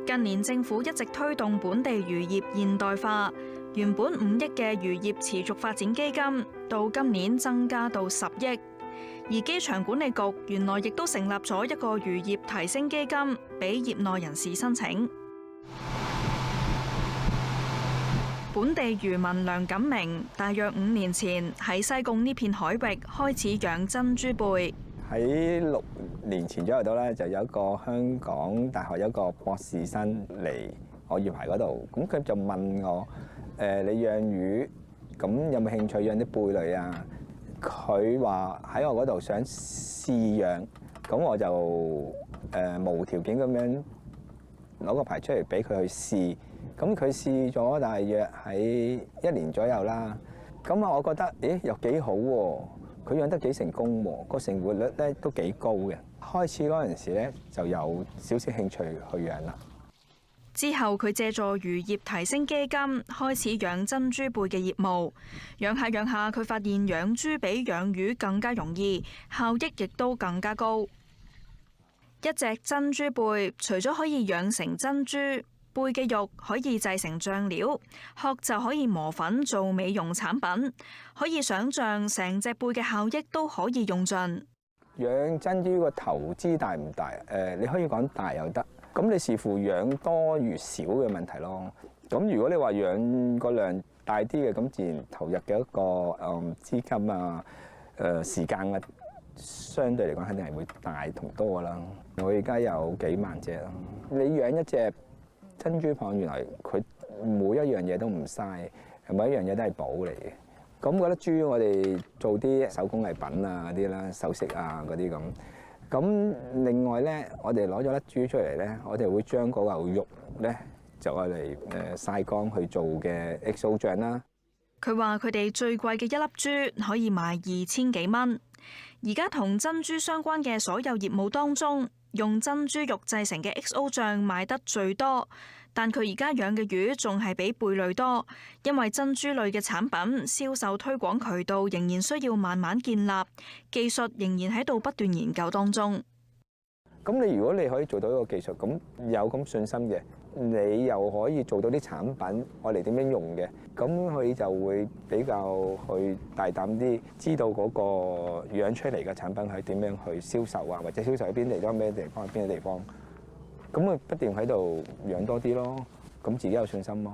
近年政府一直推動本地漁業現代化，原本5億嘅漁業持續發展基金，到今年增加到10億。而機場管理局原來亦都成立咗一個漁業提升基金，俾業內人士申請。本地漁民梁錦明大約5年前喺西貢呢片海域開始養珍珠貝。喺6年前左右到咧，就有一個香港大學有一個博士生嚟我業牌嗰度，咁佢就問我：你養魚，咁有冇興趣養啲貝類啊？佢話喺我嗰度想試養，咁我就無條件咁樣攞個牌出嚟俾佢去試。咁佢試咗大約喺1年左右啦。咁啊，我覺得又幾好喎。佢養得幾成功喎，個成活率咧都幾高嘅。開始嗰陣時咧就有少少興趣去養啦。之後佢借助漁業提升基金開始養珍珠貝嘅業務，養下養下佢發現養豬比養魚更加容易，效益亦都更加高。一隻珍珠貝除咗可以養成珍珠，貝嘅肉可以製成醬料，殼就可以磨粉做美容產品。可以想像成隻貝嘅效益都可以用盡。養珍珠個投資大唔大？你可以講大又得，咁你視乎養多與少嘅問題咯。咁如果你話養個量大啲嘅，咁自然投入嘅一個資金啊、時間啊，相對嚟講肯定係會大同多噶啦。我而家有幾萬隻啦。你養一隻珍珠蚌，原來佢每一樣嘢都唔嘥，每一樣嘢都係寶嚟嘅。咁嗰粒珠我哋做啲手工藝品啊啲啦，首飾啊嗰啲咁。咁另外咧，我哋攞咗粒珠出嚟咧，我哋會將嗰嚿肉咧就愛嚟曬乾去做嘅 XO 醬啦。佢話佢哋最貴嘅一粒珠可以賣2000幾蚊。而家同珍珠相關嘅所有業務當中，用珍珠肉製成嘅 XO 醬賣得最多。但佢而家養嘅魚仲係比貝類多，因為珍珠類嘅產品銷售推廣渠道仍然需要慢慢建立，技術仍然喺度不斷研究當中。咁你如果你可以做到一個技術，咁有咁信心嘅，你又可以做到啲產品，我哋點樣用嘅，咁佢就會比較去大膽啲，知道嗰個養出嚟嘅產品係點樣去銷售啊，或者銷售喺邊地方、咩地方、邊個地方。咁佢不斷喺度養多啲咯，咁自己有信心咯。